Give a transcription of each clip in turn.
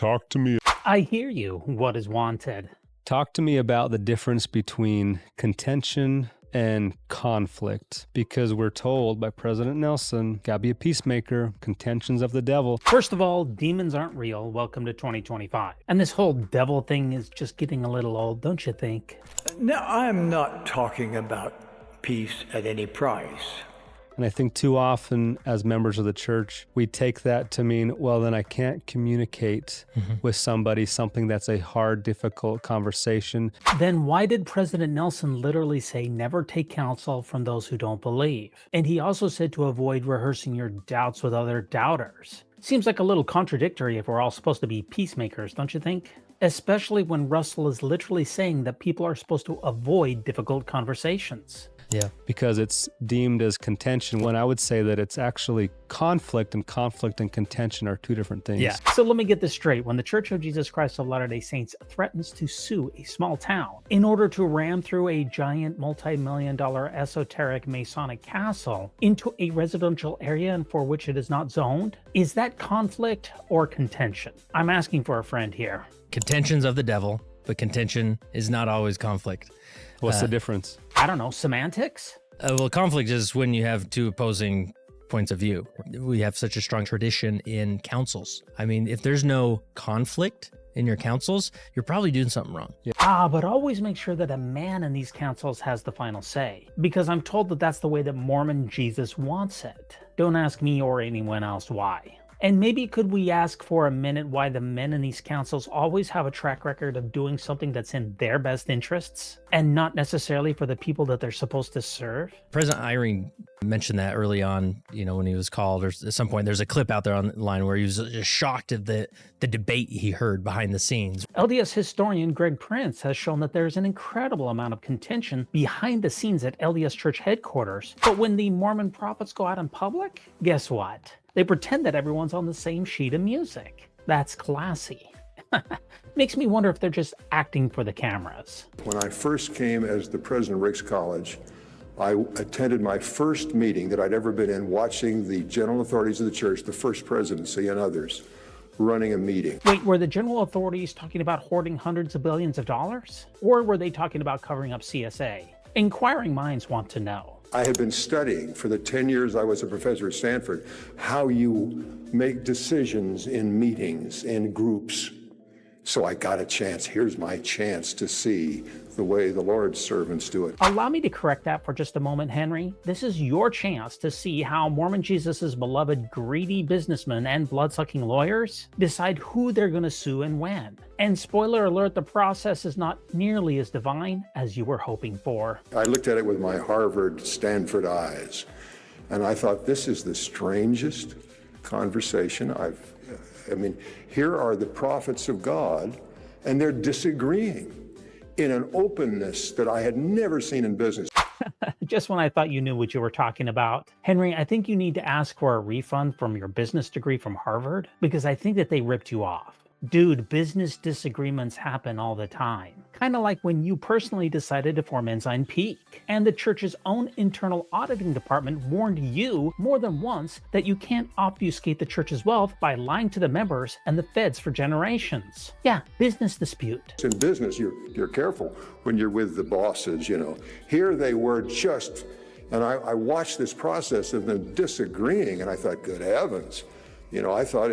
Talk to me. I hear you. What is wanted? Talk to me about the difference between contention and conflict, because we're told by President Nelson, gotta be a peacemaker, contention's of the devil. First of all, demons aren't real. Welcome to 2025. And this whole devil thing is just getting a little old, don't you think? No, I'm not talking about peace at any price. And I think too often as members of the church, we take that to mean, well, then I can't communicate with somebody something that's a hard, difficult conversation. Then why did President Nelson literally say never take counsel from those who don't believe? And he also said to avoid rehearsing your doubts with other doubters. Seems like a little contradictory if we're all supposed to be peacemakers, don't you think? Especially when Russell is literally saying that people are supposed to avoid difficult conversations. Yeah, because it's deemed as contention, when I would say that it's actually conflict and contention are two different things. Yeah. So let me get this straight. When the Church of Jesus Christ of Latter-day Saints threatens to sue a small town in order to ram through a giant multi-million-dollar esoteric Masonic castle into a residential area and for which it is not zoned, is that conflict or contention? I'm asking for a friend here. Contention's of the devil, but contention is not always conflict. What's the difference? I don't know, semantics? Well, conflict is when you have two opposing points of view. We have such a strong tradition in councils. I mean, if there's no conflict in your councils, you're probably doing something wrong. Yeah. But always make sure that a man in these councils has the final say, because I'm told that that's the way that Mormon Jesus wants it. Don't ask me or anyone else why. And maybe could we ask for a minute why the men in these councils always have a track record of doing something that's in their best interests and not necessarily for the people that they're supposed to serve? President Eyring mentioned that early on, when he was called, or at some point, there's a clip out there online where he was just shocked at the debate he heard behind the scenes. LDS historian Greg Prince has shown that there's an incredible amount of contention behind the scenes at LDS Church headquarters. But when the Mormon prophets go out in public, guess what? They pretend that everyone's on the same sheet of music. That's classy. Makes me wonder if they're just acting for the cameras. When I first came as the president of Rick's College, I attended my first meeting that I'd ever been in, watching the general authorities of the church, the first presidency and others, running a meeting. Wait, were the general authorities talking about hoarding hundreds of billions of dollars? Or were they talking about covering up CSA? Inquiring minds want to know. I had been studying for the 10 years I was a professor at Stanford, how you make decisions in meetings, in groups. So I got a chance. Here's my chance to see the way the Lord's servants do it. Allow me to correct that for just a moment, Henry. This is your chance to see how Mormon Jesus' beloved greedy businessmen and blood-sucking lawyers decide who they're going to sue and when. And spoiler alert, the process is not nearly as divine as you were hoping for. I looked at it with my Harvard, Stanford eyes, and I thought, this is the strangest conversation I mean, here are the prophets of God, and they're disagreeing in an openness that I had never seen in business. Just when I thought you knew what you were talking about. Henry, I think you need to ask for a refund from your business degree from Harvard, because I think that they ripped you off. Dude, business disagreements happen all the time. Kind of like when you personally decided to form Ensign Peak, and the church's own internal auditing department warned you more than once that you can't obfuscate the church's wealth by lying to the members and the feds for generations. Yeah, business dispute. In business, you're careful when you're with the bosses, Here they were just, and I watched this process of them disagreeing, and I thought, good heavens. I thought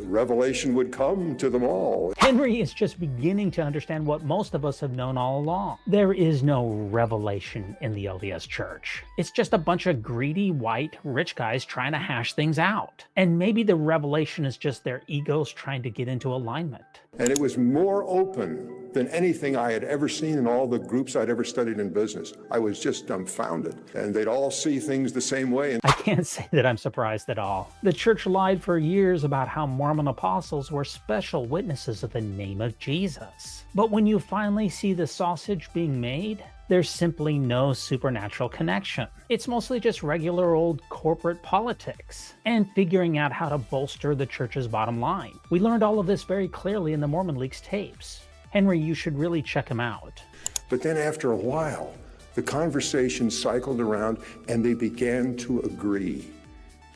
revelation would come to them all. Henry is just beginning to understand what most of us have known all along. There is no revelation in the LDS Church. It's just a bunch of greedy, white, rich guys trying to hash things out. And maybe the revelation is just their egos trying to get into alignment. And it was more open than anything I had ever seen in all the groups I'd ever studied in business. I was just dumbfounded. And they'd all see things the same way. I can't say that I'm surprised at all. The church lied for years about how Mormon apostles were special witnesses of the name of Jesus. But when you finally see the sausage being made, there's simply no supernatural connection. It's mostly just regular old corporate politics and figuring out how to bolster the church's bottom line. We learned all of this very clearly in the Mormon Leaks tapes. Henry, you should really check them out. But then after a while, the conversation cycled around and they began to agree.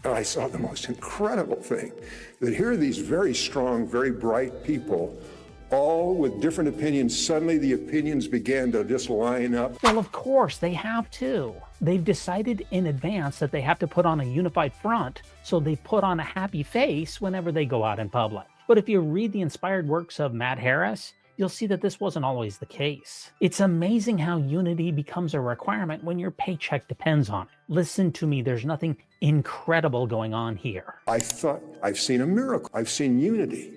And I saw the most incredible thing, that here are these very strong, very bright people, all with different opinions. Suddenly the opinions began to just line up. Well, of course, they have to. They've decided in advance that they have to put on a unified front, so they put on a happy face whenever they go out in public. But if you read the inspired works of Matt Harris, you'll see that this wasn't always the case. It's amazing how unity becomes a requirement when your paycheck depends on it. Listen to me, there's nothing incredible going on here. I thought, I've seen a miracle. I've seen unity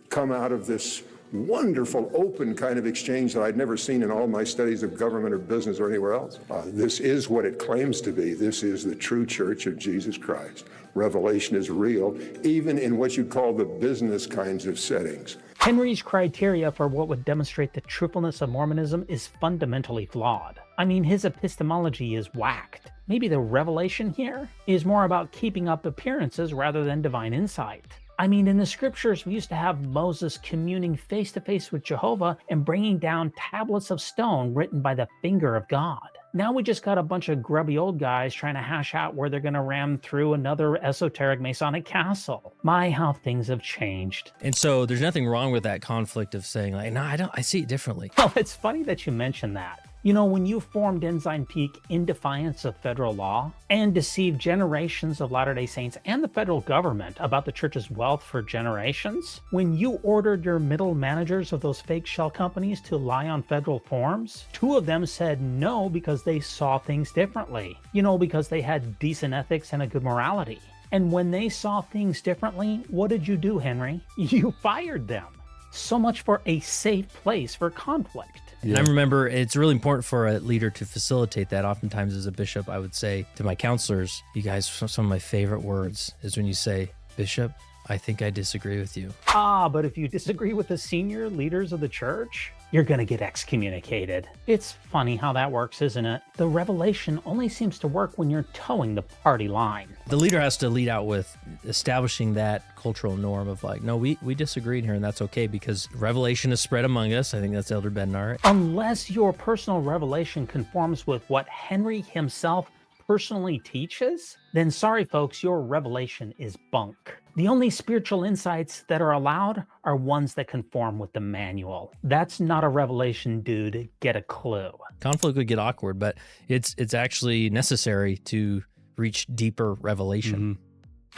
come out of this wonderful, open kind of exchange that I'd never seen in all my studies of government or business or anywhere else. This is what it claims to be. This is the true church of Jesus Christ. Revelation is real, even in what you call the business kinds of settings. Henry's criteria for what would demonstrate the truthfulness of Mormonism is fundamentally flawed. I mean, his epistemology is whacked. Maybe the revelation here is more about keeping up appearances rather than divine insight. I mean, in the scriptures, we used to have Moses communing face-to-face with Jehovah and bringing down tablets of stone written by the finger of God. Now we just got a bunch of grubby old guys trying to hash out where they're going to ram through another esoteric Masonic castle. My, how things have changed. And so there's nothing wrong with that conflict of saying like, no, I see it differently. Well, it's funny that you mention that. You know, when you formed Ensign Peak in defiance of federal law and deceived generations of Latter-day Saints and the federal government about the church's wealth for generations, when you ordered your middle managers of those fake shell companies to lie on federal forms, 2 of them said no because they saw things differently. You know, because they had decent ethics and a good morality. And when they saw things differently, what did you do, Henry? You fired them. So much for a safe place for conflict. And I remember it's really important for a leader to facilitate that. Oftentimes as a bishop, I would say to my counselors, you guys, some of my favorite words is when you say, Bishop, I think I disagree with you. But if you disagree with the senior leaders of the church, you're going to get excommunicated. It's funny how that works, isn't it? The revelation only seems to work when you're towing the party line. The leader has to lead out with establishing that cultural norm of like, no, we disagreed here and that's okay because revelation is spread among us. I think that's Elder Bednar. Unless your personal revelation conforms with what Henry himself personally teaches, then sorry folks, your revelation is bunk. The only spiritual insights that are allowed are ones that conform with the manual. That's not a revelation, dude. Get a clue. Conflict would get awkward, but it's actually necessary to reach deeper revelation.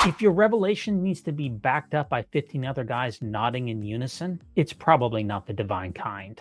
If your revelation needs to be backed up by 15 other guys nodding in unison, it's probably not the divine kind.